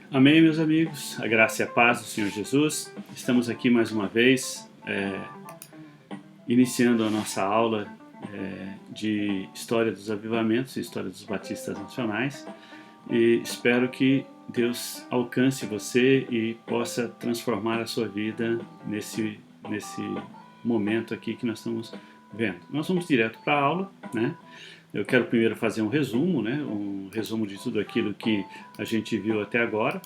Amém, meus amigos, a graça e a paz do Senhor Jesus. Estamos aqui mais uma vez, iniciando a nossa aula de História dos Avivamentos e História dos Batistas Nacionais, e espero que Deus alcance você e possa transformar a sua vida nesse momento aqui que nós estamos vendo. Nós vamos direto para a aula, né? Eu quero primeiro fazer um resumo, né? Um resumo de tudo aquilo que a gente viu até agora.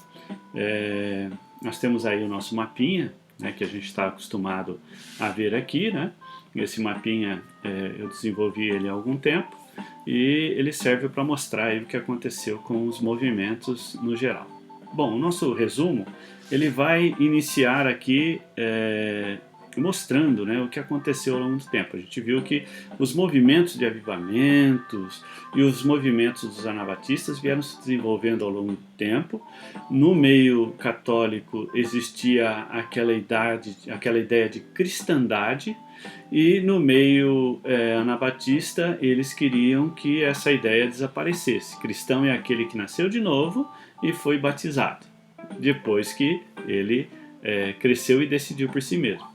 Nós temos aí o nosso mapinha, né, que a gente está acostumado a ver aqui, né? Esse mapinha eu desenvolvi ele há algum tempo e ele serve para mostrar aí o que aconteceu com os movimentos no geral. Bom, o nosso resumo ele vai iniciar aqui mostrando, né, o que aconteceu ao longo do tempo. A gente viu que os movimentos de avivamentos e os movimentos dos anabatistas vieram se desenvolvendo ao longo do tempo. No meio católico existia aquela ideia de cristandade, e no meio anabatista eles queriam que essa ideia desaparecesse. Cristão é aquele que nasceu de novo e foi batizado, depois que ele cresceu e decidiu por si mesmo.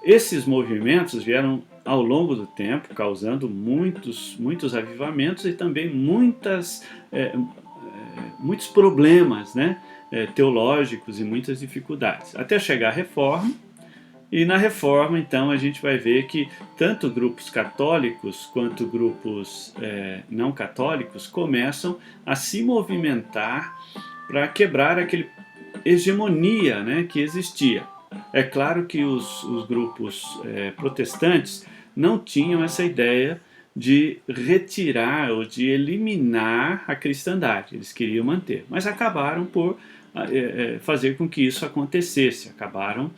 Esses movimentos vieram ao longo do tempo, causando muitos avivamentos e também muitos problemas, né, teológicos e muitas dificuldades, até chegar à Reforma. E na Reforma, então, a gente vai ver que tanto grupos católicos quanto grupos não católicos começam a se movimentar para quebrar aquela hegemonia, né, que existia. É claro que os grupos protestantes não tinham essa ideia de retirar ou de eliminar a cristandade, eles queriam manter, mas acabaram por fazer com que isso acontecesse, acabaram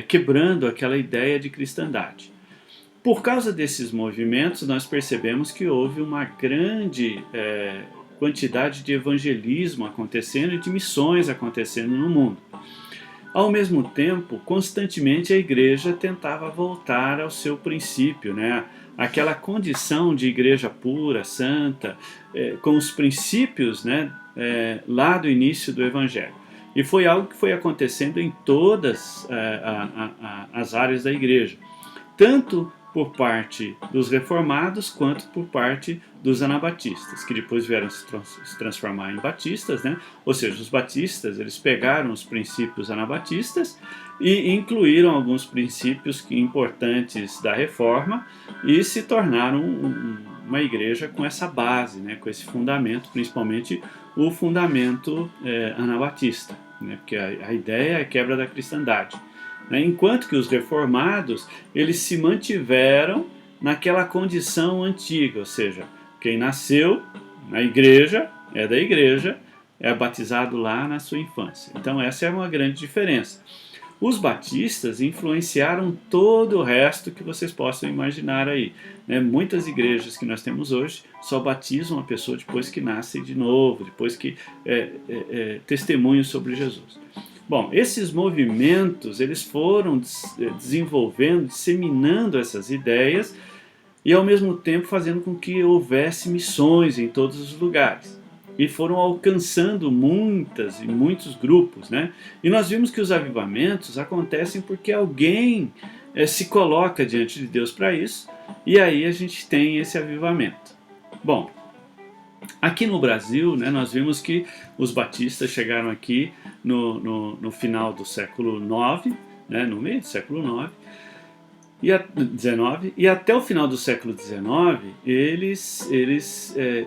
quebrando aquela ideia de cristandade. Por causa desses movimentos, nós percebemos que houve uma grande quantidade de evangelismo acontecendo e de missões acontecendo no mundo. Ao mesmo tempo, constantemente a igreja tentava voltar ao seu princípio, né? Aquela condição de igreja pura, santa, com os princípios, né, lá do início do Evangelho. E foi algo que foi acontecendo em todas as áreas da igreja, tanto por parte dos reformados quanto por parte dos anabatistas, que depois vieram se transformar em batistas, né? Ou seja, os batistas eles pegaram os princípios anabatistas e incluíram alguns princípios importantes da reforma e se tornaram uma igreja com essa base, né? Com esse fundamento, principalmente o fundamento anabatista, né? Porque a ideia é a quebra da cristandade. Enquanto que os reformados eles se mantiveram naquela condição antiga, ou seja, quem nasceu na igreja é da igreja, é batizado lá na sua infância. Então essa é uma grande diferença. Os batistas influenciaram todo o resto que vocês possam imaginar aí, né? Muitas igrejas que nós temos hoje só batizam a pessoa depois que nasce de novo, depois que testemunham sobre Jesus. Bom, esses movimentos eles foram desenvolvendo, disseminando essas ideias e ao mesmo tempo fazendo com que houvesse missões em todos os lugares. E foram alcançando muitos grupos, né? E nós vimos que os avivamentos acontecem porque alguém se coloca diante de Deus para isso, e aí a gente tem esse avivamento. Bom, aqui no Brasil, né, nós vimos que os batistas chegaram aqui no final do século IX, né, no meio do século XIX, e até o final do século XIX, eles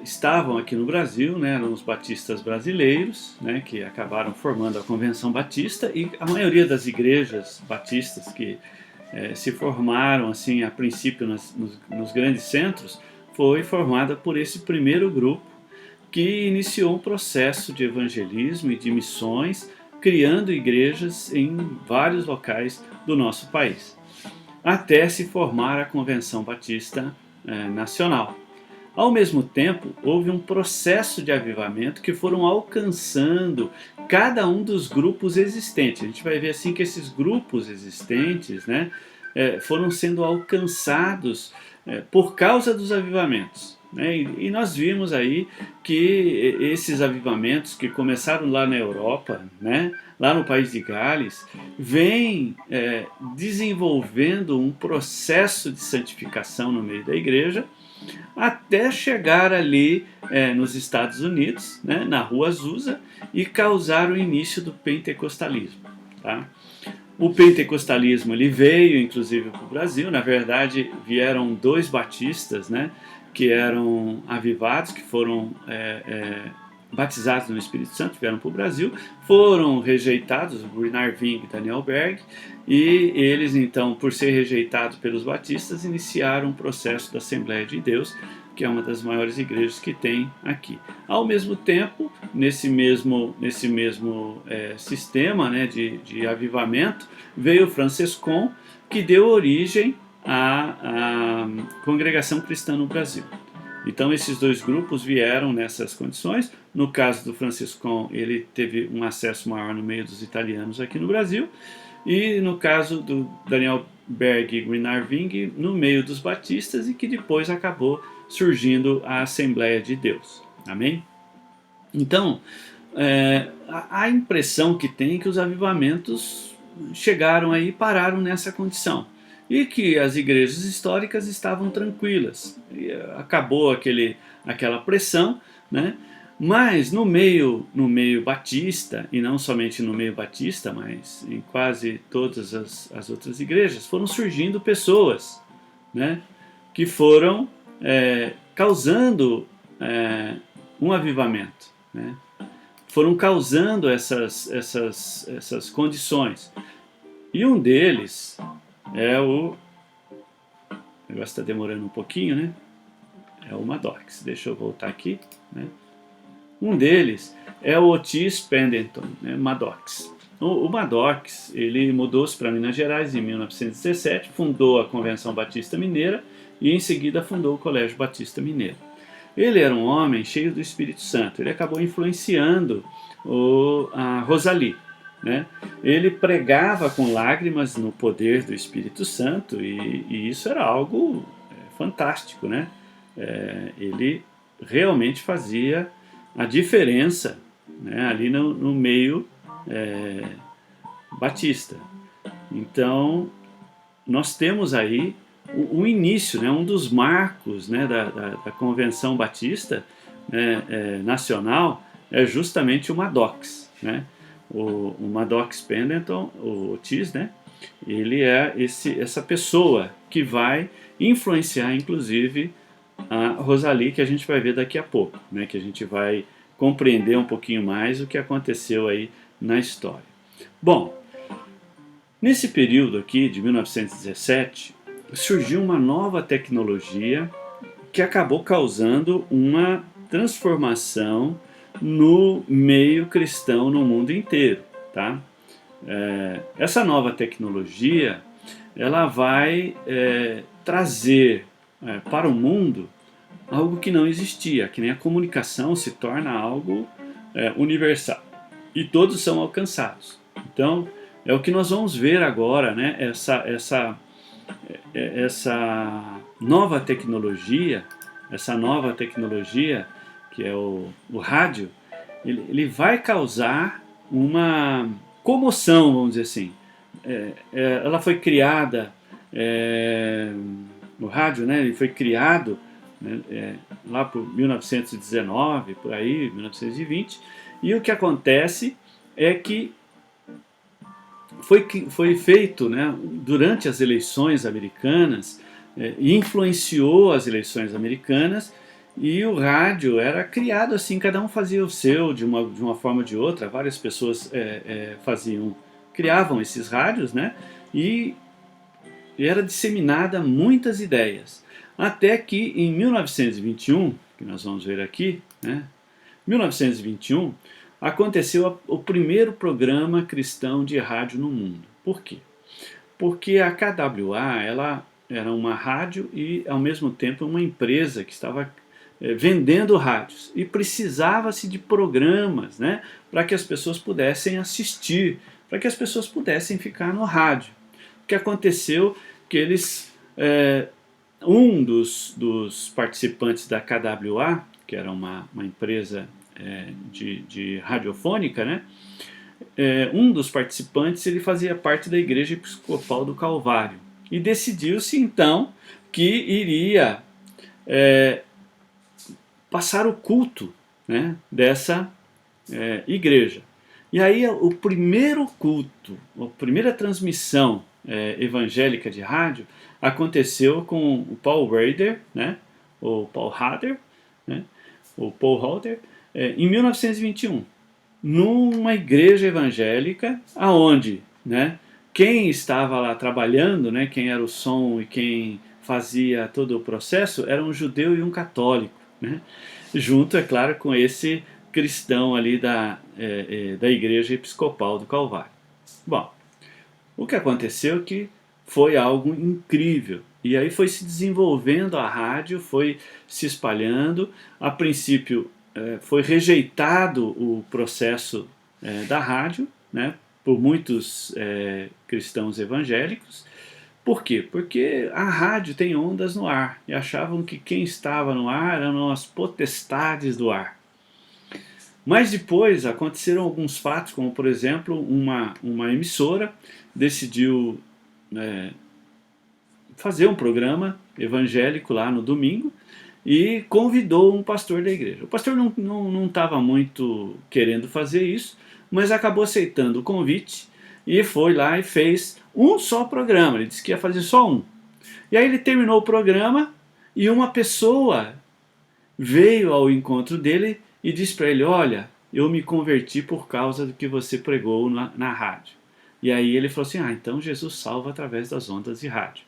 estavam aqui no Brasil, né, eram os batistas brasileiros, né, que acabaram formando a Convenção Batista, e a maioria das igrejas batistas que se formaram assim a princípio nos grandes centros foi formada por esse primeiro grupo que iniciou um processo de evangelismo e de missões, criando igrejas em vários locais do nosso país, até se formar a Convenção Batista Nacional. Ao mesmo tempo, houve um processo de avivamento que foram alcançando cada um dos grupos existentes. A gente vai ver assim que esses grupos existentes, né, foram sendo alcançados por causa dos avivamentos. né? E nós vimos aí que esses avivamentos que começaram lá na Europa, né, lá no país de Gales, vêm desenvolvendo um processo de santificação no meio da igreja, até chegar ali nos Estados Unidos, né, na Rua Azusa, e causar o início do pentecostalismo. Tá? O pentecostalismo ele veio inclusive para o Brasil. Na verdade vieram dois batistas, né, que eram avivados, que foram batizados no Espírito Santo, vieram para o Brasil, foram rejeitados, Bernard Ving e Daniel Berg, e eles então, por ser rejeitados pelos batistas, iniciaram um processo da Assembleia de Deus, que é uma das maiores igrejas que tem aqui. Ao mesmo tempo, nesse mesmo sistema, né, de avivamento, veio o Francescon, que deu origem à Congregação Cristã no Brasil. Então esses dois grupos vieram nessas condições. No caso do Franciscon, ele teve um acesso maior no meio dos italianos aqui no Brasil, e no caso do Daniel Berg e Bernard Ving, no meio dos batistas, e que depois acabou surgindo a Assembleia de Deus. Amém? Então, a impressão que tem é que os avivamentos chegaram aí e pararam nessa condição, e que as igrejas históricas estavam tranquilas. E acabou aquela pressão, né? Mas no meio batista, e não somente no meio batista, mas em quase todas as outras igrejas, foram surgindo pessoas, né, que foram causando um avivamento, né? Foram causando essas condições. E um deles é o negócio está demorando um pouquinho, né? É o Maddox. Deixa eu voltar aqui, né? Um deles é o Otis Pendleton, né? Maddox. O Maddox, ele mudou-se para Minas Gerais em 1917, fundou a Convenção Batista Mineira e em seguida fundou o Colégio Batista Mineiro. Ele era um homem cheio do Espírito Santo. Ele acabou influenciando a Rosalie, né? Ele pregava com lágrimas no poder do Espírito Santo, e isso era algo fantástico, né? Ele realmente fazia a diferença, né, ali no meio batista. Então nós temos aí o início, né, um dos marcos, né, da Convenção Batista, né, nacional, é justamente o Maddox, né? O Maddox Pendleton, o Otis, né? Ele é essa pessoa que vai influenciar, inclusive, a Rosalie, que a gente vai ver daqui a pouco, né? Que a gente vai compreender um pouquinho mais o que aconteceu aí na história. Bom, nesse período aqui de 1917, surgiu uma nova tecnologia que acabou causando uma transformação no meio cristão no mundo inteiro, tá? Essa nova tecnologia, ela vai trazer para o mundo algo que não existia, que nem a comunicação se torna algo universal e todos são alcançados. Então é o que nós vamos ver agora, né? Essa nova tecnologia, que é o rádio, ele vai causar uma comoção, vamos dizer assim. Ela foi criada, o rádio, né, ele foi criado, né, lá por 1919, por aí, 1920, e o que acontece é que foi feito, né, durante as eleições americanas, e influenciou as eleições americanas, e o rádio era criado assim, cada um fazia o seu de uma forma ou de outra, várias pessoas criavam esses rádios, né, e era disseminada muitas ideias, até que em 1921, que nós vamos ver aqui, né, 1921, aconteceu o primeiro programa cristão de rádio no mundo. Por quê? Porque a KWA, ela era uma rádio e ao mesmo tempo uma empresa que estava vendendo rádios, e precisava-se de programas, né, para que as pessoas pudessem assistir, para que as pessoas pudessem ficar no rádio. O que aconteceu que eles Um dos participantes da KWA, que era uma empresa de radiofônica, né? Um dos participantes ele fazia parte da Igreja Episcopal do Calvário. E decidiu-se então que iria passar o culto, né, dessa igreja. E aí o primeiro culto, a primeira transmissão evangélica de rádio aconteceu com o Paul Rader, né, ou Paul Hader, né, ou Paul Halder, em 1921, numa igreja evangélica, aonde, né, quem estava lá trabalhando, né, quem era o som e quem fazia todo o processo, era um judeu e um católico, né, junto, é claro, com esse cristão ali da Igreja Episcopal do Calvário. Bom, o que aconteceu é que foi algo incrível. E aí foi se desenvolvendo a rádio, foi se espalhando. A princípio foi rejeitado o processo da rádio, né, por muitos cristãos evangélicos. Por quê? Porque a rádio tem ondas no ar e achavam que quem estava no ar eram as potestades do ar. Mas depois aconteceram alguns fatos, como por exemplo, uma emissora decidiu fazer um programa evangélico lá no domingo e convidou um pastor da igreja. O pastor não estava muito querendo fazer isso, mas acabou aceitando o convite e foi lá e fez um só programa. Ele disse que ia fazer só um. E aí ele terminou o programa e uma pessoa veio ao encontro dele e disse para ele: olha, eu me converti por causa do que você pregou na rádio. E aí ele falou assim: então Jesus salva através das ondas de rádio.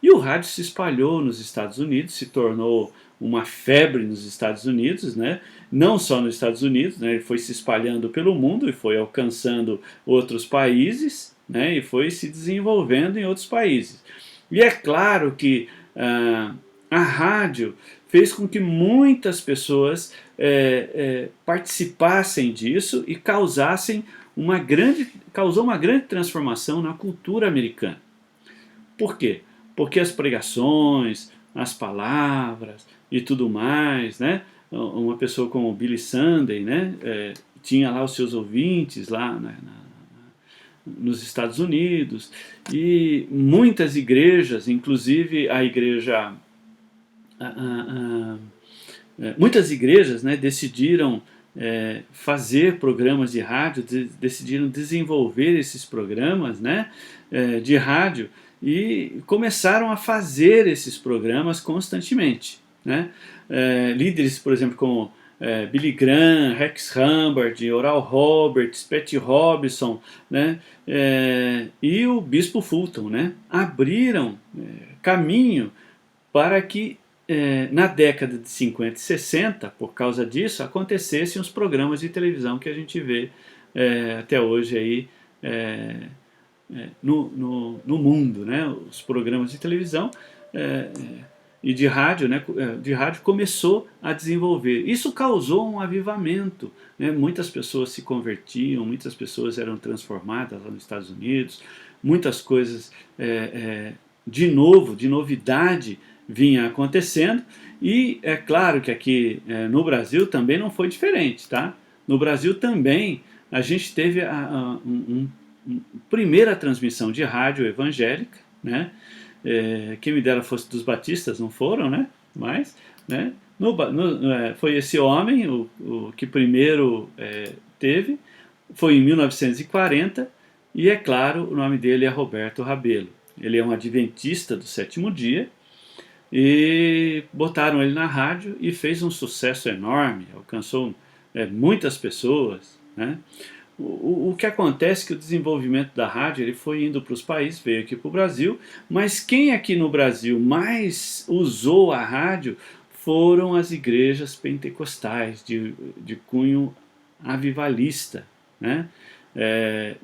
E o rádio se espalhou nos Estados Unidos, se tornou uma febre nos Estados Unidos, né? Não só nos Estados Unidos, né? Ele foi se espalhando pelo mundo e foi alcançando outros países, né? E foi se desenvolvendo em outros países. E é claro que a rádio fez com que muitas pessoas participassem disso e causou uma grande transformação na cultura americana. Por quê? Porque as pregações, as palavras e tudo mais, né? Uma pessoa como Billy Sunday, né? Tinha lá os seus ouvintes lá nos Estados Unidos, e muitas igrejas, inclusive a igreja, muitas igrejas, né, decidiram fazer programas de rádio, decidiram desenvolver esses programas, né, de rádio, e começaram a fazer esses programas constantemente, né? Líderes, por exemplo, como Billy Graham, Rex Humbard, Oral Roberts, Patty Robinson, né? E o Bispo Fulton, né? Abriram caminho para que na década de 50 e 60, por causa disso, acontecessem os programas de televisão que a gente vê até hoje aí no mundo, né? Os programas de televisão e de rádio, né? De rádio começou a desenvolver. Isso causou um avivamento, né? Muitas pessoas se convertiam, muitas pessoas eram transformadas lá nos Estados Unidos, muitas coisas de novidade vinha acontecendo, e é claro que aqui no Brasil também não foi diferente, tá? No Brasil também a gente teve primeira transmissão de rádio evangélica, né? Quem me dera fosse dos batistas, não foram, né? Mas, né? Foi esse homem o que primeiro teve, foi em 1940, e é claro, o nome dele é Roberto Rabelo. Ele é um adventista do sétimo dia, e botaram ele na rádio e fez um sucesso enorme, alcançou muitas pessoas, né? O que acontece é que o desenvolvimento da rádio ele foi indo para os países, veio aqui para o Brasil, mas quem aqui no Brasil mais usou a rádio foram as igrejas pentecostais de cunho avivalista, né?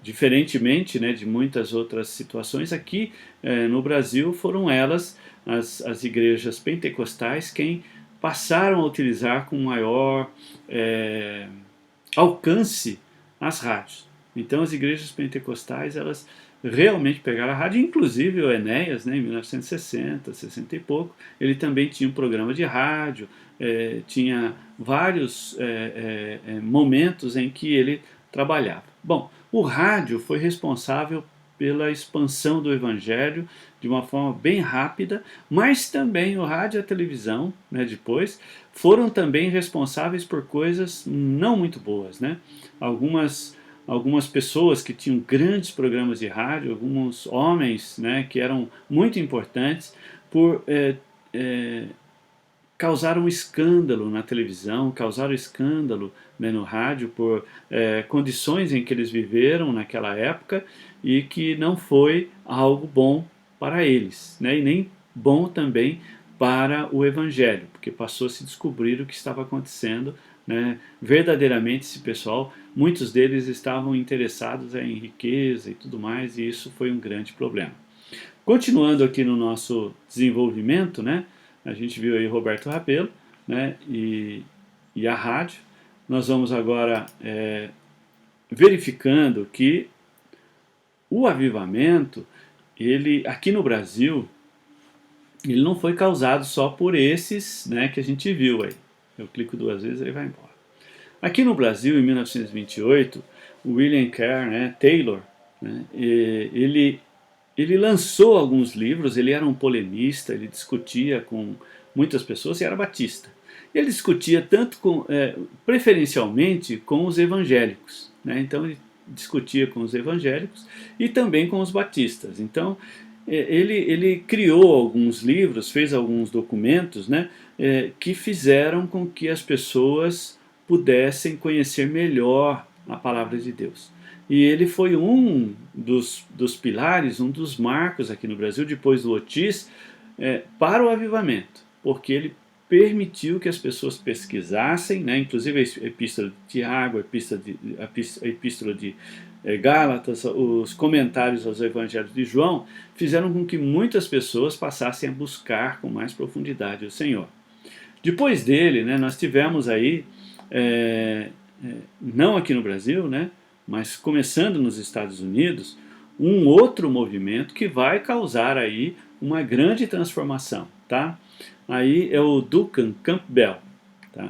Diferentemente, né, de muitas outras situações, aqui no Brasil foram elas, as igrejas pentecostais, quem passaram a utilizar com maior alcance as rádios. Então as igrejas pentecostais, elas realmente pegaram a rádio, inclusive o Enéas, né, em 1960, 60 e pouco, ele também tinha um programa de rádio, tinha vários momentos em que ele trabalhava. Bom, o rádio foi responsável pela expansão do evangelho de uma forma bem rápida, mas também o rádio e a televisão, né, depois, foram também responsáveis por coisas não muito boas, né? Algumas pessoas que tinham grandes programas de rádio, alguns homens, né, que eram muito importantes, por causaram escândalo na televisão, causaram escândalo, né, no rádio por condições em que eles viveram naquela época e que não foi algo bom para eles, né, e nem bom também para o evangelho, porque passou a se descobrir o que estava acontecendo, né, verdadeiramente esse pessoal, muitos deles estavam interessados em riqueza e tudo mais, e isso foi um grande problema. Continuando aqui no nosso desenvolvimento, né, a gente viu aí Roberto Rabelo, né, e a rádio. Nós vamos agora verificando que o avivamento, ele aqui no Brasil, ele não foi causado só por esses, né, que a gente viu aí. Eu clico 2 vezes e ele vai embora. Aqui no Brasil, em 1928, o William Carey, né, Taylor, né, ele lançou alguns livros, ele era um polemista, ele discutia com muitas pessoas e era batista. Ele discutia tanto preferencialmente com os evangélicos, né? Então ele discutia com os evangélicos e também com os batistas. Então ele criou alguns livros, fez alguns documentos, né, que fizeram com que as pessoas pudessem conhecer melhor a palavra de Deus. E ele foi um dos pilares, um dos marcos aqui no Brasil, depois do Otis, para o avivamento, porque ele permitiu que as pessoas pesquisassem, né, inclusive a Epístola de Tiago, a Epístola de Gálatas, os comentários aos Evangelhos de João, fizeram com que muitas pessoas passassem a buscar com mais profundidade o Senhor. Depois dele, né, nós tivemos aí, não aqui no Brasil, né, mas começando nos Estados Unidos, um outro movimento que vai causar aí uma grande transformação, tá? Aí é o Duncan Campbell, tá?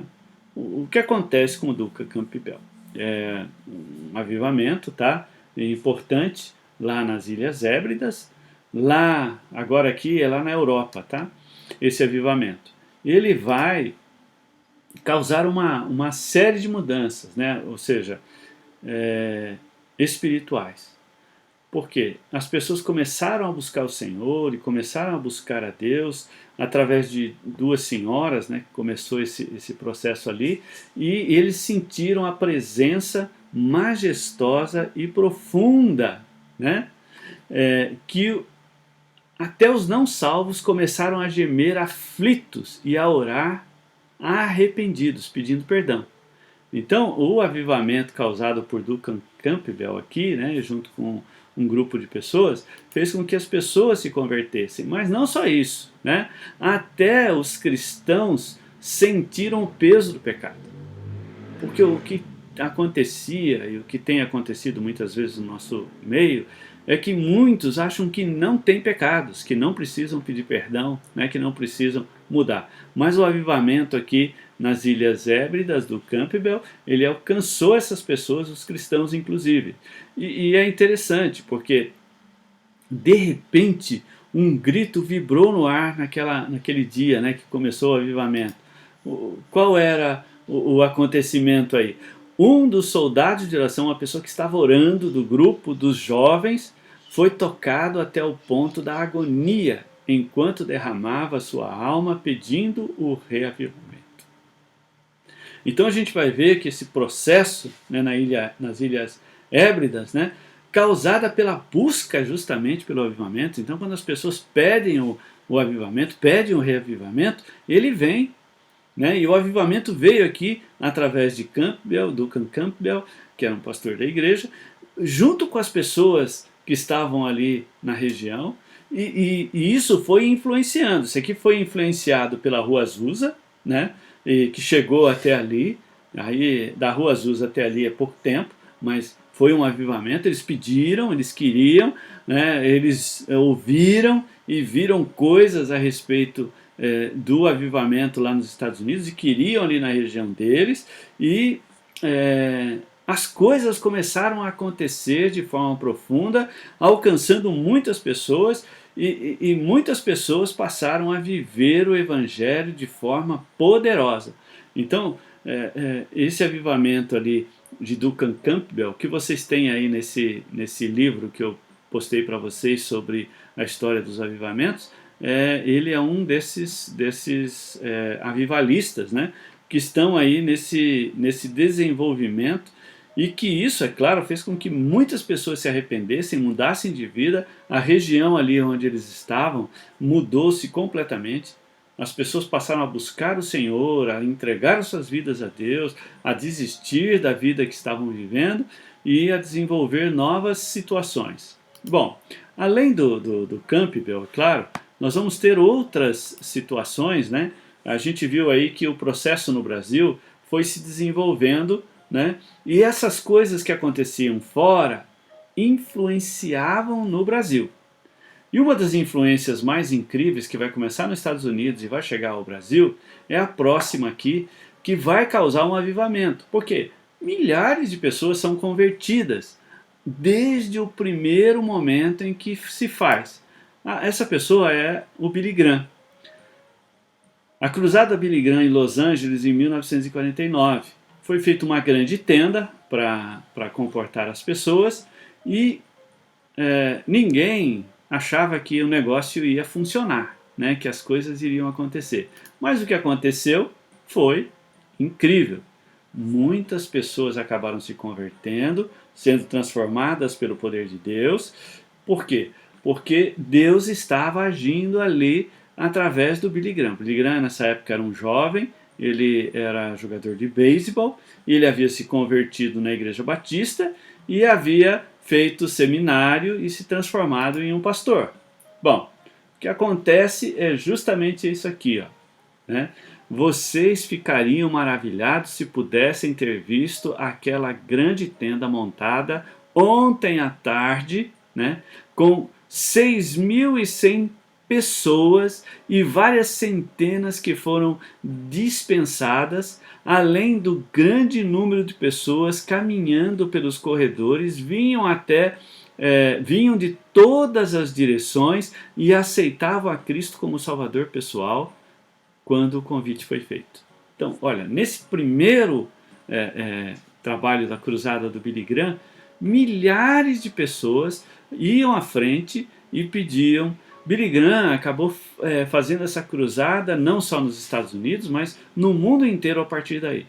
O que acontece com o Duncan Campbell? É um avivamento, tá? Importante lá nas Ilhas Hébridas, lá, agora aqui é lá na Europa, tá? Esse avivamento. Ele vai causar uma série de mudanças, né? Ou seja, espirituais. Por quê? As pessoas começaram a buscar o Senhor e começaram a buscar a Deus através de 2 senhoras, né, que começou esse processo ali, e eles sentiram a presença majestosa e profunda, né, que até os não salvos começaram a gemer aflitos e a orar arrependidos, pedindo perdão. Então, o avivamento causado por Duncan Campbell aqui, né, junto com um grupo de pessoas, fez com que as pessoas se convertessem. Mas não só isso, né? Até os cristãos sentiram o peso do pecado. Porque o que acontecia, e o que tem acontecido muitas vezes no nosso meio, é que muitos acham que não tem pecados, que não precisam pedir perdão, né, que não precisam mudar. Mas o avivamento aqui nas Ilhas Hébridas do Campbell, ele alcançou essas pessoas, os cristãos inclusive. E é interessante, porque de repente um grito vibrou no ar naquele dia, né, que começou o avivamento. Qual era o acontecimento aí? Um dos soldados de oração, uma pessoa que estava orando do grupo dos jovens, foi tocado até o ponto da agonia, enquanto derramava sua alma pedindo o reavivamento. Então a gente vai ver que esse processo, né, nas Ilhas Hébridas, né, causada pela busca justamente pelo avivamento. Então quando as pessoas pedem o avivamento, pedem o reavivamento, ele vem. Né? E o avivamento veio aqui através de Duncan Campbell, que era um pastor da igreja, junto com as pessoas que estavam ali na região, e isso foi influenciando. Isso aqui foi influenciado pela Rua Azusa, né? E que chegou até ali. Aí da Rua Azusa até ali é pouco tempo, mas foi um avivamento, eles pediram, eles queriam, né, eles ouviram e viram coisas a respeito do avivamento lá nos Estados Unidos e queriam ali na região deles, e as coisas começaram a acontecer de forma profunda, alcançando muitas pessoas, e muitas pessoas passaram a viver o Evangelho de forma poderosa. Então, esse avivamento ali de Duncan Campbell, que vocês têm aí nesse livro que eu postei para vocês sobre a história dos avivamentos, ele é um desses avivalistas, né, que estão aí nesse desenvolvimento, e que isso, é claro, fez com que muitas pessoas se arrependessem, mudassem de vida. A região ali onde eles estavam mudou-se completamente. As pessoas passaram a buscar o Senhor, a entregar suas vidas a Deus, a desistir da vida que estavam vivendo e a desenvolver novas situações. Bom, além do Campbell, é claro, nós vamos ter outras situações, né? A gente viu aí que o processo no Brasil foi se desenvolvendo, né? E essas coisas que aconteciam fora influenciavam no Brasil. E uma das influências mais incríveis que vai começar nos Estados Unidos e vai chegar ao Brasil é a próxima aqui, que vai causar um avivamento. Por quê? Milhares de pessoas são convertidas desde o primeiro momento em que se faz. Essa pessoa é o Billy Graham. A cruzada Billy Graham em Los Angeles em 1949. Foi feita uma grande tenda para comportar as pessoas, e ninguém achava que o negócio ia funcionar, né, que as coisas iriam acontecer. Mas o que aconteceu foi incrível. Muitas pessoas acabaram se convertendo, sendo transformadas pelo poder de Deus. Por quê? Porque Deus estava agindo ali através do Billy Graham. Billy Graham nessa época era um jovem, ele era jogador de beisebol, ele havia se convertido na Igreja Batista e havia feito seminário e se transformado em um pastor. Bom, o que acontece é justamente isso aqui, ó, né? Vocês ficariam maravilhados se pudessem ter visto aquela grande tenda montada ontem à tarde, né, com 6.100 pessoas e várias centenas que foram dispensadas, além do grande número de pessoas caminhando pelos corredores, vinham de todas as direções e aceitavam a Cristo como Salvador pessoal quando o convite foi feito. Então, olha, nesse primeiro trabalho da cruzada do Billy Graham, milhares de pessoas iam à frente e pediam. Billy Graham acabou fazendo essa cruzada não só nos Estados Unidos, mas no mundo inteiro a partir daí.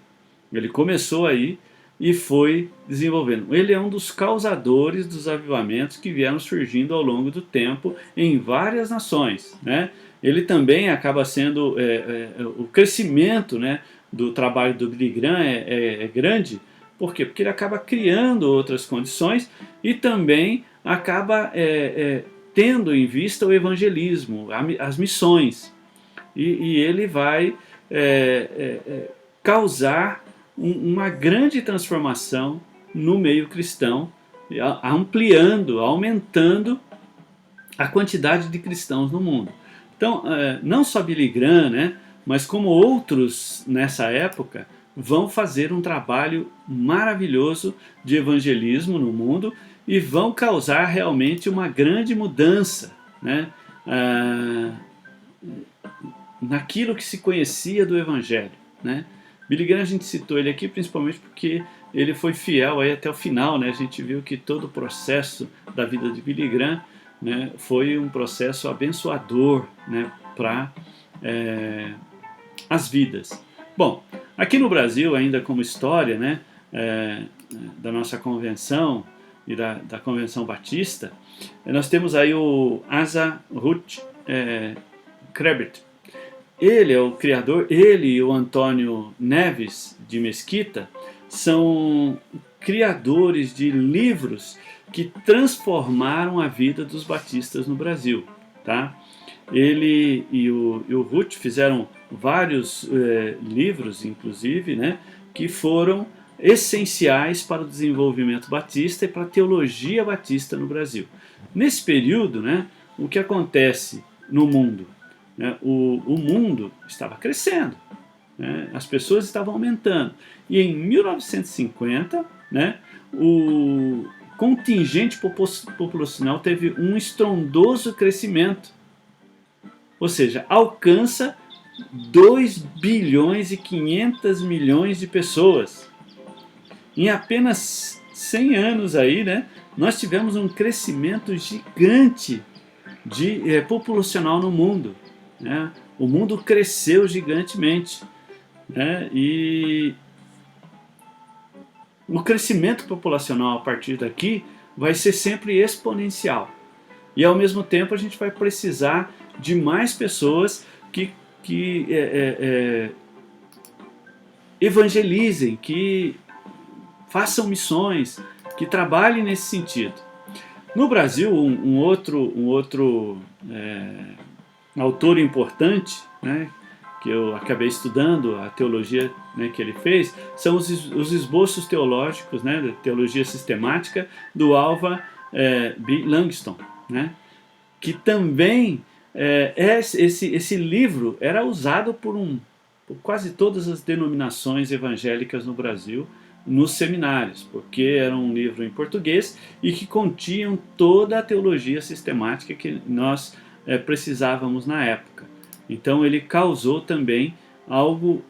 Ele começou aí e foi desenvolvendo. Ele é um dos causadores dos avivamentos que vieram surgindo ao longo do tempo em várias nações, né? Ele também acaba sendo o crescimento, né, do trabalho do Billy Graham é grande. Por quê? Porque ele acaba criando outras condições e também acaba tendo em vista o evangelismo, as missões. E ele vai causar uma grande transformação no meio cristão, ampliando, aumentando a quantidade de cristãos no mundo. Então, não só Billy Graham, né, mas como outros nessa época, vão fazer um trabalho maravilhoso de evangelismo no mundo e vão causar realmente uma grande mudança, né, naquilo que se conhecia do Evangelho, né. Billy Graham, a gente citou ele aqui principalmente porque ele foi fiel aí até o final, né. A gente viu que todo o processo da vida de Billy Graham, né, foi um processo abençoador, né, para as vidas. Bom, aqui no Brasil, ainda como história, né, da nossa convenção e da Convenção Batista, nós temos aí o Asa Ruth Krebert. Ele é o criador, ele e o Antônio Neves de Mesquita são criadores de livros que transformaram a vida dos batistas no Brasil, tá? Ele e o Ruth fizeram vários livros, inclusive, né, que foram essenciais para o desenvolvimento batista e para a teologia batista no Brasil. Nesse período, né, o que acontece no mundo? Né, o mundo estava crescendo, né, as pessoas estavam aumentando. E em 1950, né, o contingente populacional teve um estrondoso crescimento. Ou seja, alcança 2 bilhões e 500 milhões de pessoas. Em apenas 100 anos aí, né, nós tivemos um crescimento gigante populacional no mundo. Né? O mundo cresceu gigantemente. Né? E o crescimento populacional a partir daqui vai ser sempre exponencial. E ao mesmo tempo a gente vai precisar de mais pessoas que evangelizem, que façam missões, que trabalhem nesse sentido. No Brasil, um outro autor importante, né, que eu acabei estudando, a teologia, né, que ele fez, são os esboços teológicos, né, da teologia sistemática do Alva B. Langston, né, que também esse livro era usado por quase todas as denominações evangélicas no Brasil, nos seminários, porque era um livro em português e que continham toda a teologia sistemática que nós precisávamos na época. Então ele causou também algo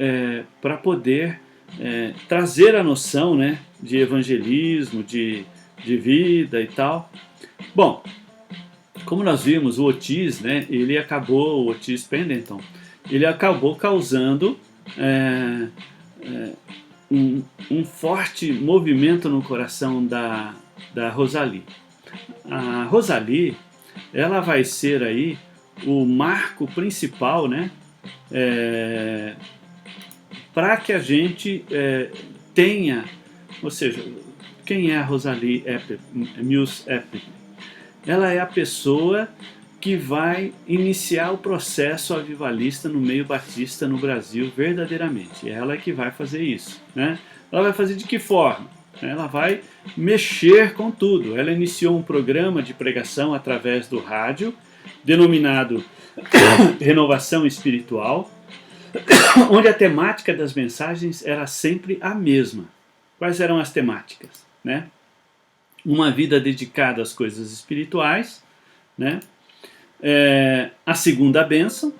para poder trazer a noção, né, de evangelismo, de vida e tal. Bom, como nós vimos, o Otis, né, o Otis Pendleton, ele acabou causando um forte movimento no coração da Rosalie. A Rosalie, ela vai ser aí o marco principal, né, para que a gente tenha, ou seja, quem é a Rosalie Mills Epley? Ela é a pessoa que vai iniciar o processo avivalista no meio batista no Brasil verdadeiramente. É ela que vai fazer isso. Né? Ela vai fazer de que forma? Ela vai mexer com tudo. Ela iniciou um programa de pregação através do rádio, denominado Renovação Espiritual, onde a temática das mensagens era sempre a mesma. Quais eram as temáticas? Né? Uma vida dedicada às coisas espirituais, né? A segunda bênção,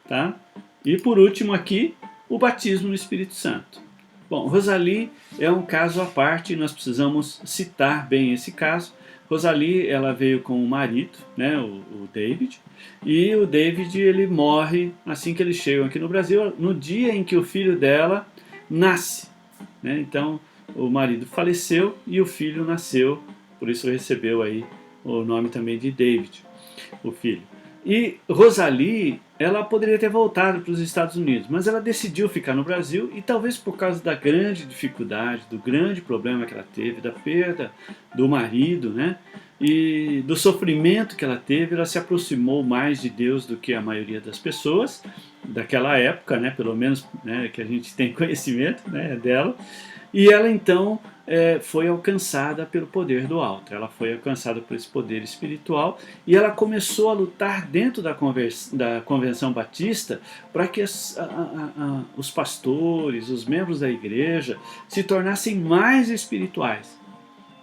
tá? E por último aqui, o batismo no Espírito Santo. Bom, Rosalie é um caso à parte, nós precisamos citar bem esse caso. Rosalie, ela veio com o marido, né, o David, e o David ele morre assim que eles chegam aqui no Brasil, no dia em que o filho dela nasce. Né? Então, o marido faleceu e o filho nasceu, por isso recebeu aí o nome também de David, o filho. E Rosalie, ela poderia ter voltado para os Estados Unidos, mas ela decidiu ficar no Brasil e talvez por causa da grande dificuldade, do grande problema que ela teve, da perda do marido, né, e do sofrimento que ela teve, ela se aproximou mais de Deus do que a maioria das pessoas daquela época, né, pelo menos, né, que a gente tem conhecimento, né, dela. E ela então foi alcançada pelo poder do alto, ela foi alcançada por esse poder espiritual e ela começou a lutar dentro da Convenção Batista para que os pastores, os membros da igreja se tornassem mais espirituais.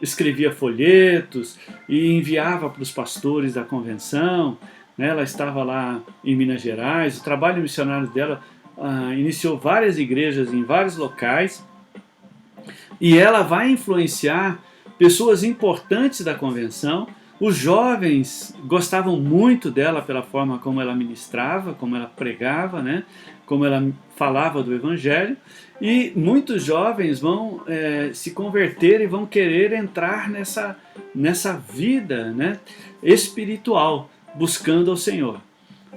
Escrevia folhetos e enviava para os pastores da convenção, né? Ela estava lá em Minas Gerais, o trabalho missionário dela iniciou várias igrejas em vários locais. E ela vai influenciar pessoas importantes da convenção. Os jovens gostavam muito dela pela forma como ela ministrava, como ela pregava, né? Como ela falava do Evangelho. E muitos jovens vão se converter e vão querer entrar nessa vida, né, espiritual, buscando ao Senhor.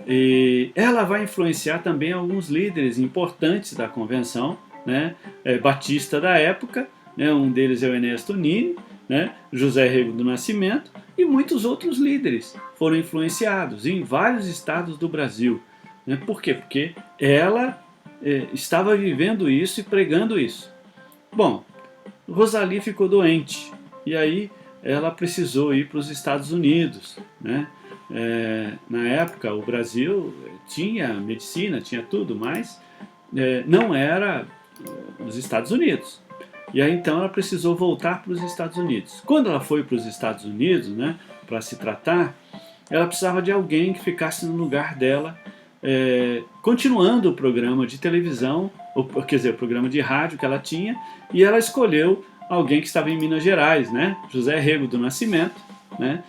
E ela vai influenciar também alguns líderes importantes da convenção, né, batista da época, né, um deles é o Ernesto Nini, né, José Rego do Nascimento, e muitos outros líderes foram influenciados em vários estados do Brasil. Né? Por quê? Porque ela estava vivendo isso e pregando isso. Bom, Rosalie ficou doente e aí ela precisou ir para os Estados Unidos, né? Na época o Brasil tinha medicina, tinha tudo, mas não era os Estados Unidos. E aí então ela precisou voltar para os Estados Unidos. Quando ela foi para os Estados Unidos, né, para se tratar, ela precisava de alguém que ficasse no lugar dela, continuando o programa de televisão, quer dizer, o programa de rádio que ela tinha, e ela escolheu alguém que estava em Minas Gerais, né, José Rego do Nascimento, né,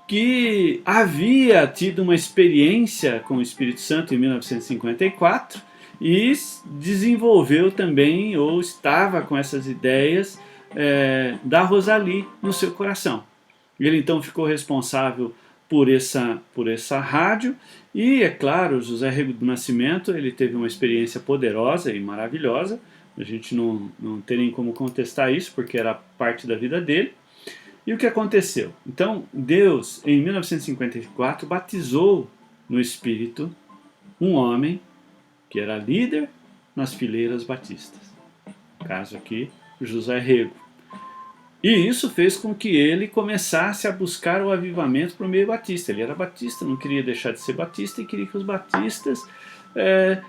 que havia tido uma experiência com o Espírito Santo em 1954 e desenvolveu também, ou estava com essas ideias da Rosalie no seu coração. Ele então ficou responsável por essa rádio e, é claro, José Rego do Nascimento, ele teve uma experiência poderosa e maravilhosa, a gente não tem nem como contestar isso, porque era parte da vida dele. E o que aconteceu? Então, Deus, em 1954, batizou no Espírito um homem que era líder nas fileiras batistas. No caso aqui, José Rego. E isso fez com que ele começasse a buscar o avivamento para o meio batista. Ele era batista, não queria deixar de ser batista e queria que os batistas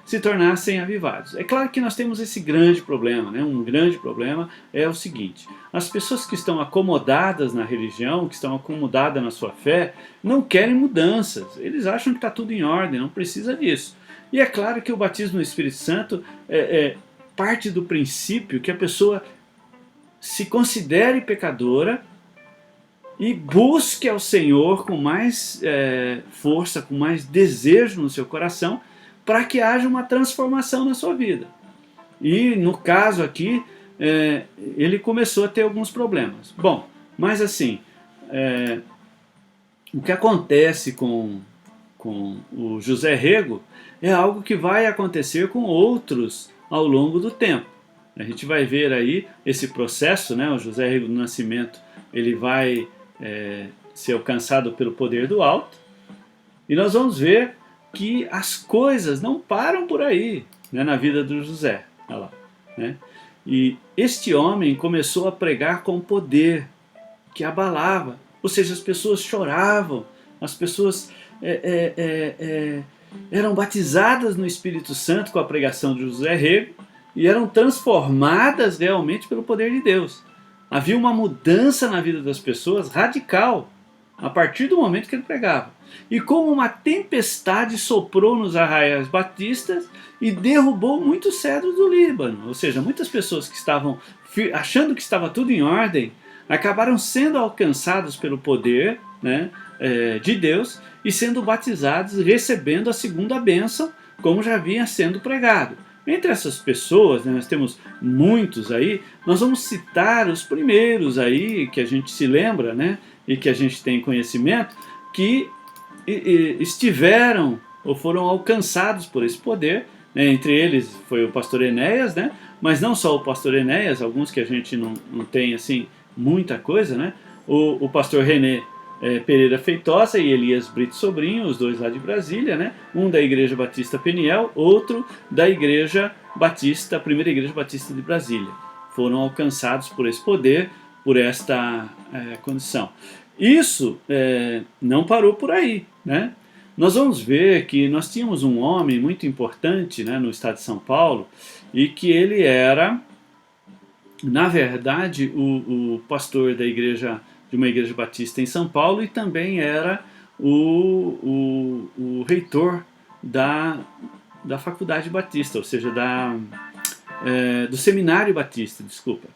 se tornassem avivados. É claro que nós temos esse grande problema, né? Um grande problema é o seguinte: as pessoas que estão acomodadas na religião, que estão acomodadas na sua fé, não querem mudanças. Eles acham que está tudo em ordem, não precisa disso. E é claro que o batismo no Espírito Santo parte do princípio que a pessoa se considere pecadora e busque ao Senhor com mais força, com mais desejo no seu coração, para que haja uma transformação na sua vida. E no caso aqui, ele começou a ter alguns problemas. Bom, mas assim, o que acontece com o José Rego é algo que vai acontecer com outros ao longo do tempo. A gente vai ver aí esse processo, né? O José Rego do Nascimento, ele vai ser alcançado pelo poder do alto, e nós vamos ver que as coisas não param por aí, né, na vida do José. Olha lá, né? E este homem começou a pregar com poder que abalava, ou seja, as pessoas choravam, as pessoas eram batizadas no Espírito Santo com a pregação de José Rego e eram transformadas realmente pelo poder de Deus. Havia uma mudança na vida das pessoas radical a partir do momento que ele pregava. E como uma tempestade soprou nos arraiais batistas e derrubou muitos cedros do Líbano. Ou seja, muitas pessoas que estavam achando que estava tudo em ordem, acabaram sendo alcançados pelo poder, né, de Deus e sendo batizados, recebendo a segunda bênção, como já vinha sendo pregado. Entre essas pessoas, né, nós temos muitos aí, nós vamos citar os primeiros aí, que a gente se lembra, né, e que a gente tem conhecimento, que estiveram ou foram alcançados por esse poder, né, entre eles foi o pastor Enéas, né, mas não só o pastor Enéas, alguns que a gente não tem assim muita coisa, né, o pastor René Pereira Feitosa e Elias Brito Sobrinho, os dois lá de Brasília, né? Um da Igreja Batista Peniel, outro da Igreja Batista, a Primeira Igreja Batista de Brasília. Foram alcançados por esse poder, por esta condição. Isso não parou por aí, né? Nós vamos ver que nós tínhamos um homem muito importante, né, no estado de São Paulo, e que ele era, na verdade, o pastor da igreja, de uma igreja batista em São Paulo, e também era o reitor da faculdade batista, ou seja, do seminário batista, desculpa.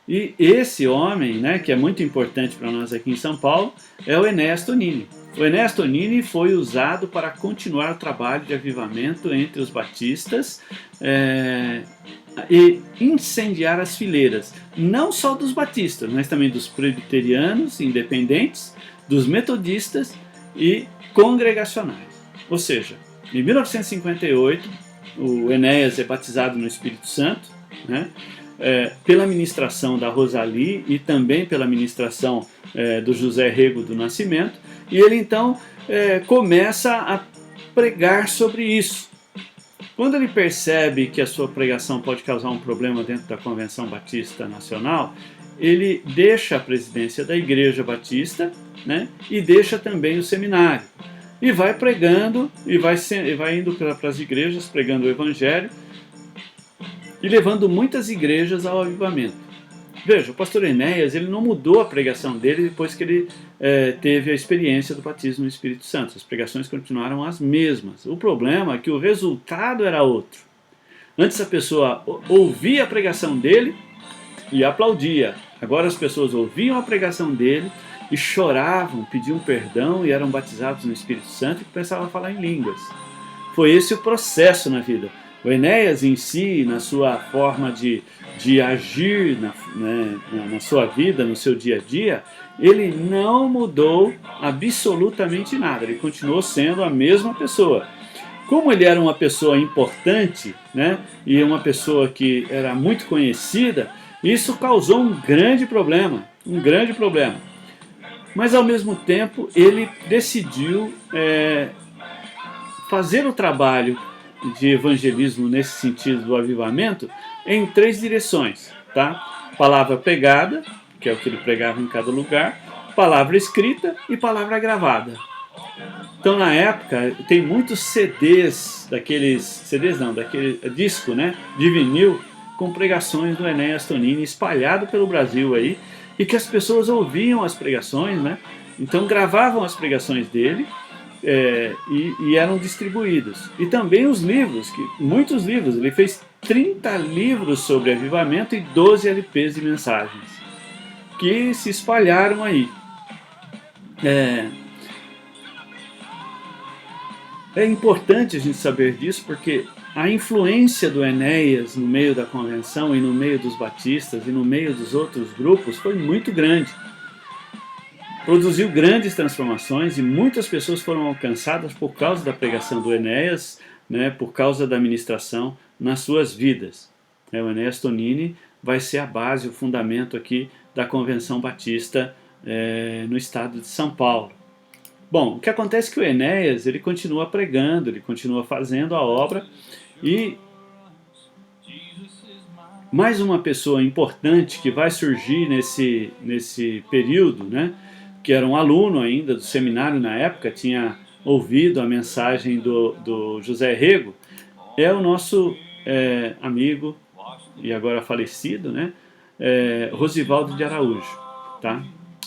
E esse homem, né, que é muito importante para nós aqui em São Paulo, é o Enéas Tonini. O Enéas Tonini foi usado para continuar o trabalho de avivamento entre os batistas e incendiar as fileiras, não só dos batistas, mas também dos presbiterianos independentes, dos metodistas e congregacionais. Ou seja, em 1958, o Enéas é batizado no Espírito Santo, né, pela ministração da Rosalie e também pela ministração do José Rego do Nascimento, e ele então começa a pregar sobre isso. Quando ele percebe que a sua pregação pode causar um problema dentro da Convenção Batista Nacional, ele deixa a presidência da Igreja Batista, né, e deixa também o seminário. E vai pregando, e vai indo para as igrejas, pregando o Evangelho, e levando muitas igrejas ao avivamento. Veja, o pastor Enéas, ele não mudou a pregação dele depois que ele teve a experiência do batismo no Espírito Santo. As pregações continuaram as mesmas. O problema é que o resultado era outro. Antes a pessoa ouvia a pregação dele e aplaudia. Agora as pessoas ouviam a pregação dele e choravam, pediam perdão e eram batizados no Espírito Santo e começavam a falar em línguas. Foi esse o processo na vida. O Enéas em si, na sua forma de agir na sua vida, no seu dia a dia, ele não mudou absolutamente nada, ele continuou sendo a mesma pessoa. Como ele era uma pessoa importante, né, e uma pessoa que era muito conhecida, isso causou um grande problema, Mas ao mesmo tempo ele decidiu fazer o trabalho de evangelismo nesse sentido do avivamento em 3 direções, tá? Palavra pregada, que é o que ele pregava em cada lugar, palavra escrita e palavra gravada. Então na época tem muitos daquele disco, né, de vinil com pregações do Enéas Tonini espalhado pelo Brasil aí, e que as pessoas ouviam as pregações, né? Então gravavam as pregações dele e eram distribuídos. E também os livros, muitos livros, ele fez 30 livros sobre avivamento e 12 LPs de mensagens, que se espalharam aí. É importante a gente saber disso, porque a influência do Enéas no meio da convenção e no meio dos batistas e no meio dos outros grupos foi muito grande. Produziu grandes transformações e muitas pessoas foram alcançadas por causa da pregação do Enéas, né, por causa da ministração nas suas vidas. O Enéas Tonini vai ser a base, o fundamento aqui da Convenção Batista no estado de São Paulo. Bom, o que acontece é que o Enéas, ele continua pregando, ele continua fazendo a obra, e mais uma pessoa importante que vai surgir nesse período, né, que era um aluno ainda do seminário na época, tinha ouvido a mensagem do José Rego, é o nosso amigo, e agora falecido, né, Rosivaldo de Araújo, tá?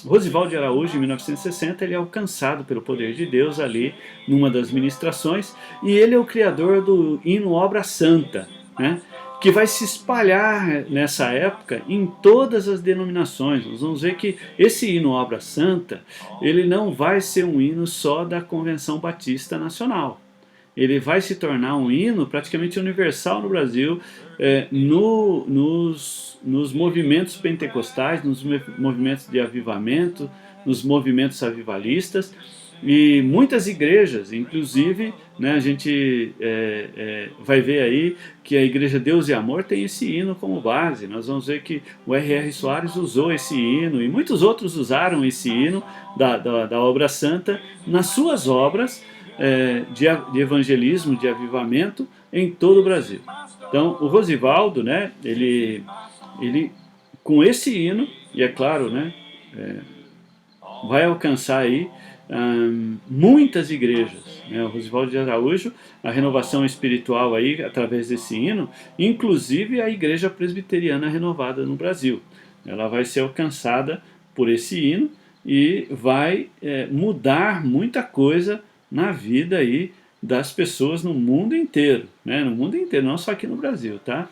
Rosivaldo de Araújo, em 1960, ele é alcançado pelo poder de Deus ali numa das ministrações, e ele é o criador do hino Obra Santa, né, que vai se espalhar nessa época em todas as denominações. Nós vamos ver que esse hino Obra Santa, ele não vai ser um hino só da Convenção Batista Nacional. Ele vai se tornar um hino praticamente universal no Brasil, nos movimentos pentecostais, nos movimentos de avivamento, nos movimentos avivalistas, e muitas igrejas, inclusive, né, a gente vai ver aí que a Igreja Deus e Amor tem esse hino como base. Nós vamos ver que o R.R. Soares usou esse hino, e muitos outros usaram esse hino da Obra Santa nas suas obras, de evangelismo, de avivamento em todo o Brasil. Então o Rosivaldo, né, ele com esse hino, e é claro, né, vai alcançar aí muitas igrejas, né? O Rosivaldo de Araújo, a renovação espiritual aí através desse hino, inclusive a Igreja Presbiteriana Renovada no Brasil, ela vai ser alcançada por esse hino e vai mudar muita coisa na vida aí das pessoas no mundo inteiro, né? No mundo inteiro, não só aqui no Brasil, tá?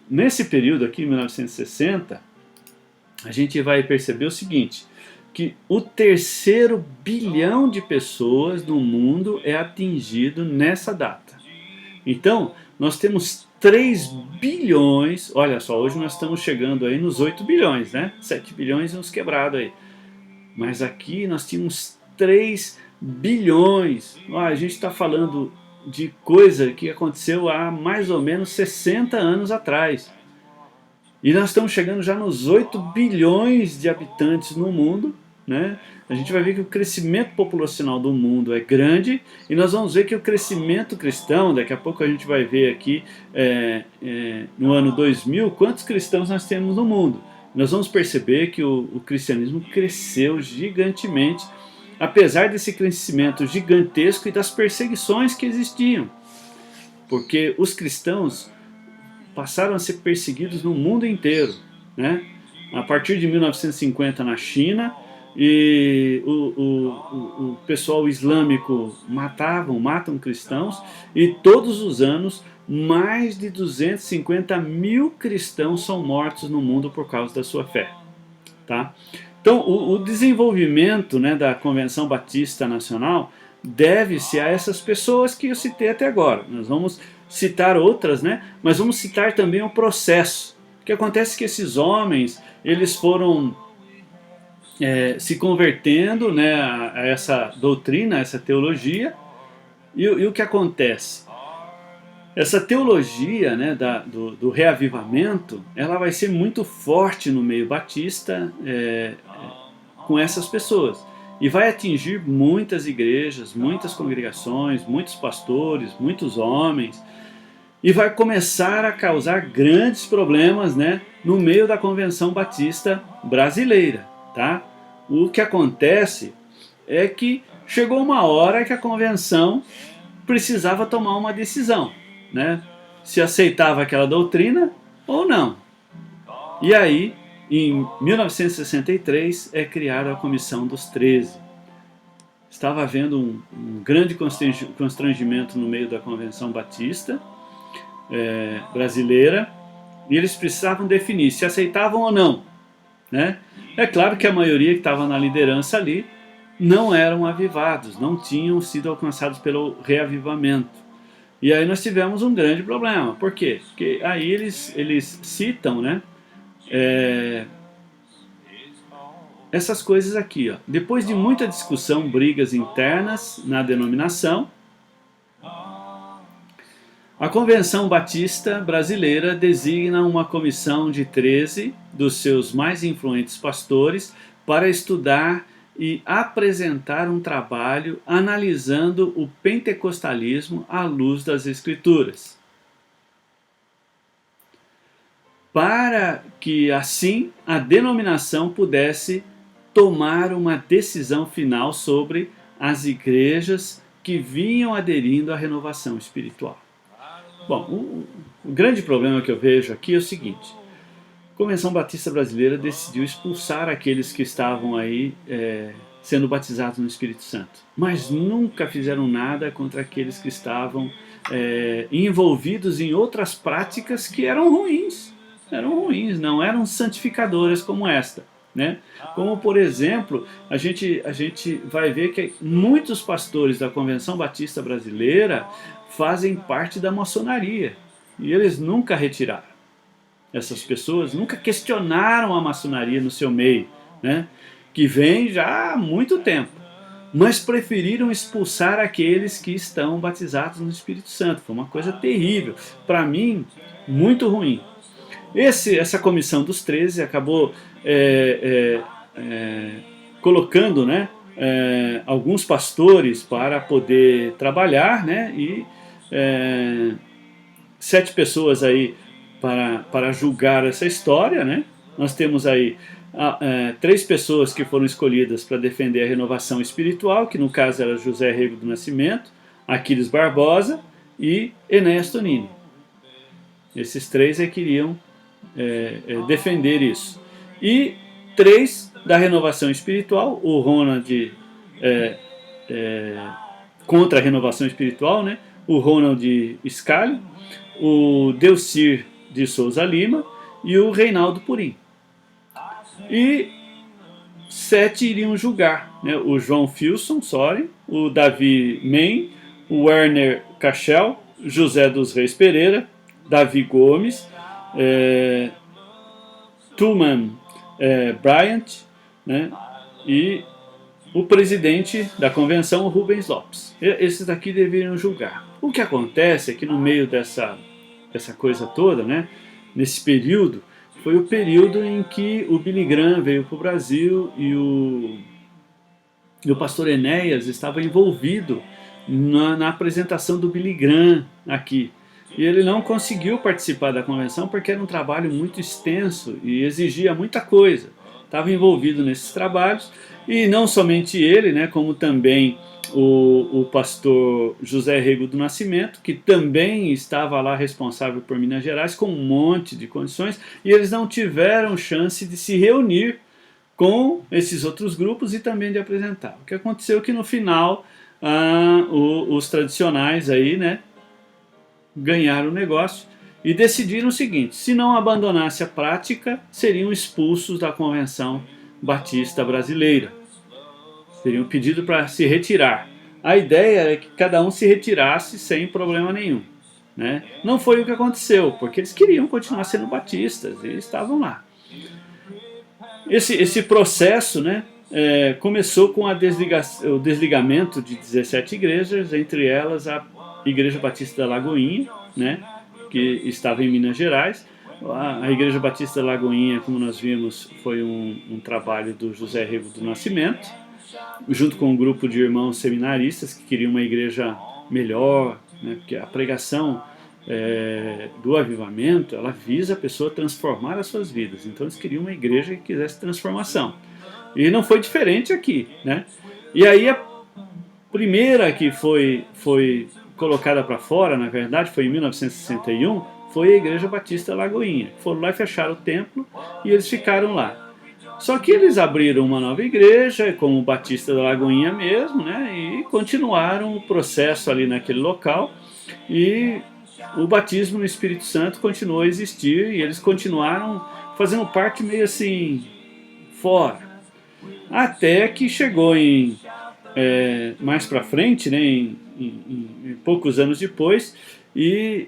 Nesse período aqui, em 1960, a gente vai perceber o seguinte, que o 3º bilhão de pessoas no mundo é atingido nessa data. Então, nós temos 3 bilhões, olha só, hoje nós estamos chegando aí nos 8 bilhões, né? 7 bilhões e uns quebrados aí. Mas aqui nós tínhamos 3 bilhões. A gente está falando de coisa que aconteceu há mais ou menos 60 anos atrás. E nós estamos chegando já nos 8 bilhões de habitantes no mundo, né? A gente vai ver que o crescimento populacional do mundo é grande, e nós vamos ver que o crescimento cristão, daqui a pouco a gente vai ver aqui no ano 2000, quantos cristãos nós temos no mundo. nós vamos perceber que o cristianismo cresceu gigantemente, apesar desse crescimento gigantesco e das perseguições que existiam. Porque os cristãos passaram a ser perseguidos no mundo inteiro, né? A partir de 1950 na China, e o pessoal islâmico matam cristãos, e todos os anos mais de 250 mil cristãos são mortos no mundo por causa da sua fé. Tá? Então, o desenvolvimento, né, da Convenção Batista Nacional deve-se a essas pessoas que eu citei até agora. Nós vamos citar outras, né, mas vamos citar também o processo. O que acontece é que esses homens, eles foram se convertendo, né, a essa doutrina, a essa teologia, e o que acontece? Essa teologia, né, do reavivamento, ela vai ser muito forte no meio batista com essas pessoas. E vai atingir muitas igrejas, muitas congregações, muitos pastores, muitos homens. E vai começar a causar grandes problemas, né, no meio da Convenção Batista Brasileira. Tá? O que acontece é que chegou uma hora que a convenção precisava tomar uma decisão, né? Se aceitava aquela doutrina ou não. E aí, em 1963, é criada a Comissão dos 13. Estava havendo um grande constrangimento no meio da Convenção Batista Brasileira, e eles precisavam definir se aceitavam ou não, né? É claro que a maioria que estava na liderança ali não eram avivados, não tinham sido alcançados pelo reavivamento. E aí nós tivemos um grande problema. Por quê? Porque aí eles citam, né, essas coisas aqui. Ó. Depois de muita discussão, brigas internas na denominação, a Convenção Batista Brasileira designa uma comissão de 13 dos seus mais influentes pastores para estudar e apresentar um trabalho analisando o pentecostalismo à luz das Escrituras. Para que, assim, a denominação pudesse tomar uma decisão final sobre as igrejas que vinham aderindo à renovação espiritual. Bom, o grande problema que eu vejo aqui é o seguinte: a Convenção Batista Brasileira decidiu expulsar aqueles que estavam aí sendo batizados no Espírito Santo, mas nunca fizeram nada contra aqueles que estavam envolvidos em outras práticas que eram ruins, não eram santificadoras como esta. Né? Como, por exemplo, a gente vai ver que muitos pastores da Convenção Batista Brasileira fazem parte da maçonaria, e eles nunca retiraram. Essas pessoas nunca questionaram a maçonaria no seu meio, né? Que vem já há muito tempo, mas preferiram expulsar aqueles que estão batizados no Espírito Santo. Foi uma coisa terrível, para mim, muito ruim. Essa comissão dos 13 acabou colocando, né, alguns pastores para poder trabalhar, né, e 7 pessoas aí para julgar essa história, né? Nós temos aí 3 pessoas que foram escolhidas para defender a renovação espiritual, que no caso era José Rego do Nascimento, Aquiles Barbosa e Enéas Tonini. Esses 3 queriam defender isso. E 3 da renovação espiritual, o Ronald contra a renovação espiritual, né? O Ronald Scali, o Delcir de Souza Lima e o Reinaldo Purim. E 7 iriam julgar, né? O João Filson Sorin, o Davi Men, o Werner Cachel, José dos Reis Pereira, Davi Gomes, Truman Bryant, né? E o presidente da convenção, Rubens Lopes. Esses daqui deveriam julgar. O que acontece é que no meio dessa coisa toda, né, nesse período, foi o período em que o Billy Graham veio para o Brasil e o pastor Enéas estava envolvido na apresentação do Billy Graham aqui. e ele não conseguiu participar da convenção porque era um trabalho muito extenso e exigia muita coisa. Estava envolvido nesses trabalhos, e não somente ele, né, como também o pastor José Rego do Nascimento, que também estava lá responsável por Minas Gerais, com um monte de condições, e eles não tiveram chance de se reunir com esses outros grupos e também de apresentar. O que aconteceu é que no final os tradicionais aí, né, ganharam o negócio e decidiram o seguinte: se não abandonasse a prática, seriam expulsos da Convenção Batista Brasileira. Seriam pedido para se retirar. A ideia é que cada um se retirasse sem problema nenhum, né? Não foi o que aconteceu, porque eles queriam continuar sendo batistas e estavam lá. Esse processo, né, começou com o desligamento de 17 igrejas, entre elas a Igreja Batista da Lagoinha, né, que estava em Minas Gerais. A Igreja Batista da Lagoinha, como nós vimos, foi um trabalho do José Rego do Nascimento, junto com um grupo de irmãos seminaristas que queriam uma igreja melhor, né, porque a pregação do avivamento, ela visa a pessoa transformar as suas vidas. Então eles queriam uma igreja que quisesse transformação. E não foi diferente aqui, né? E aí a primeira que foi colocada para fora, na verdade, foi em 1961, foi a Igreja Batista Lagoinha. Foram lá e fecharam o templo e eles ficaram lá. Só que eles abriram uma nova igreja, como Batista da Lagoinha mesmo, né? E continuaram o processo ali naquele local, e o batismo no Espírito Santo continuou a existir, e eles continuaram fazendo parte meio assim, fora. Até que chegou mais para frente, né, em poucos anos depois, e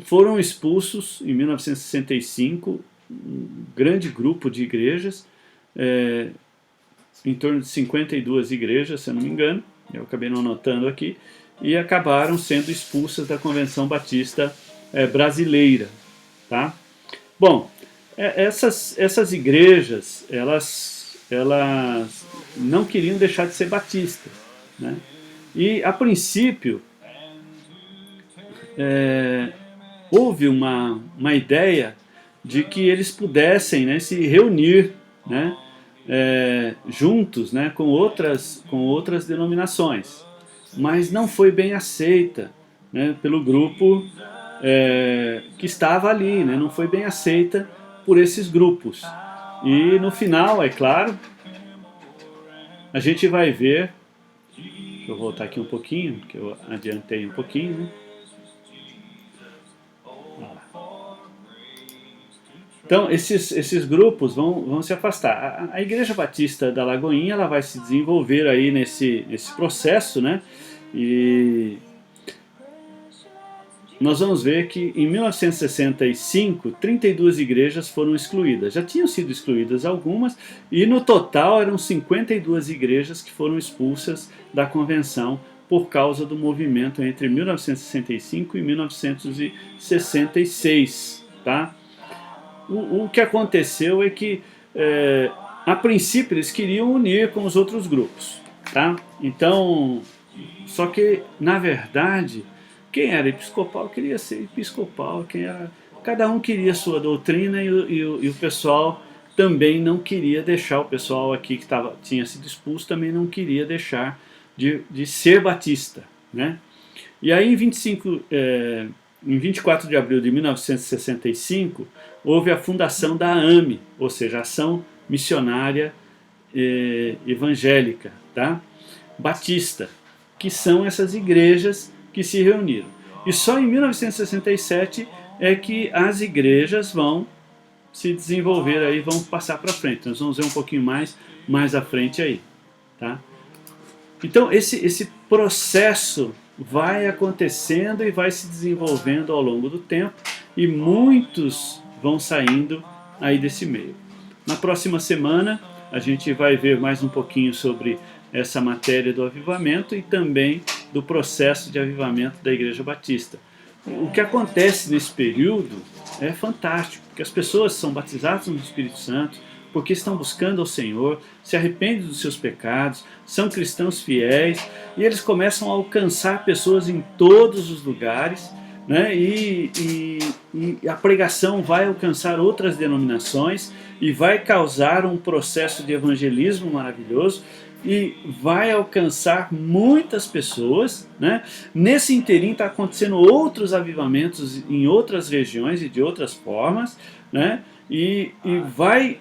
foram expulsos em 1965 um grande grupo de igrejas, em torno de 52 igrejas, se eu não me engano, eu acabei não anotando aqui, e acabaram sendo expulsas da Convenção Batista Brasileira. Tá? Bom, essas igrejas, elas não queriam deixar de ser batistas, né? E, a princípio, houve uma ideia de que eles pudessem, né, se reunir, né, juntos, né, com outras denominações, mas não foi bem aceita, né, pelo grupo que estava ali, né, não foi bem aceita por esses grupos. E no final, é claro, a gente vai ver, deixa eu voltar aqui um pouquinho, que eu adiantei um pouquinho, né? Então, esses grupos vão se afastar. A Igreja Batista da Lagoinha, ela vai se desenvolver aí nesse processo, né? E nós vamos ver que em 1965, 32 igrejas foram excluídas. Já tinham sido excluídas algumas, e no total eram 52 igrejas que foram expulsas da convenção por causa do movimento entre 1965 e 1966, tá? O que aconteceu é que, a princípio, eles queriam unir com os outros grupos, tá? Então, só que, na verdade, quem era episcopal queria ser episcopal, cada um queria a sua doutrina, e o pessoal também não queria deixar, o pessoal aqui que tinha sido expulso também não queria deixar de ser batista, né? E aí, em 24 de abril de 1965, houve a fundação da AME, ou seja, Ação Missionária Evangélica, tá? Batista, que são essas igrejas que se reuniram. E só em 1967 é que as igrejas vão se desenvolver aí, vão passar para frente. Nós vamos ver um pouquinho mais à frente aí, tá? Então esse processo vai acontecendo e vai se desenvolvendo ao longo do tempo, e muitos vão saindo aí desse meio. Na próxima semana a gente vai ver mais um pouquinho sobre essa matéria do avivamento e também do processo de avivamento da Igreja Batista. O que acontece nesse período é fantástico, porque as pessoas são batizadas no Espírito Santo, porque estão buscando ao Senhor, se arrependem dos seus pecados, são cristãos fiéis, e eles começam a alcançar pessoas em todos os lugares, né? E a pregação vai alcançar outras denominações e vai causar um processo de evangelismo maravilhoso e vai alcançar muitas pessoas, né? Nesse interim está acontecendo outros avivamentos em outras regiões e de outras formas, né? E vai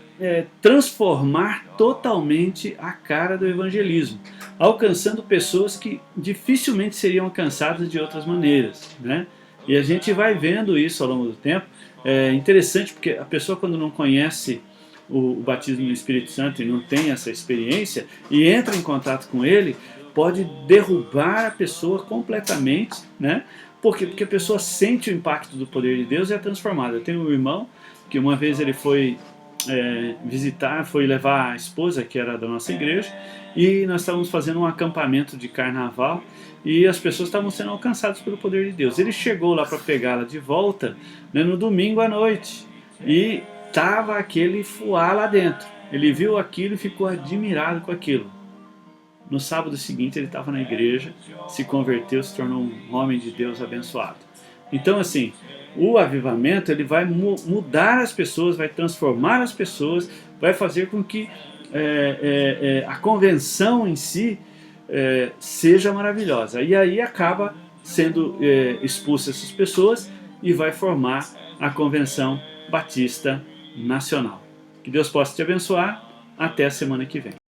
transformar totalmente a cara do evangelismo, alcançando pessoas que dificilmente seriam alcançadas de outras maneiras, né? E a gente vai vendo isso ao longo do tempo. É interessante porque a pessoa, quando não conhece o batismo no Espírito Santo e não tem essa experiência e entra em contato com ele, pode derrubar a pessoa completamente, né? Por quê? Porque a pessoa sente o impacto do poder de Deus e é transformada. Eu tenho um irmão que uma vez ele foi visitar, foi levar a esposa, que era da nossa igreja, e nós estávamos fazendo um acampamento de carnaval e as pessoas estavam sendo alcançadas pelo poder de Deus. Ele chegou lá para pegá-la de volta, né, no domingo à noite, e estava aquele fuá lá dentro. Ele viu aquilo e ficou admirado com aquilo. No sábado seguinte ele estava na igreja, se converteu, se tornou um homem de Deus abençoado. Então, assim, o avivamento ele vai mudar as pessoas, vai transformar as pessoas, vai fazer com que a convenção em si seja maravilhosa. E aí acaba sendo expulsa essas pessoas e vai formar a Convenção Batista Nacional. Que Deus possa te abençoar. Até a semana que vem.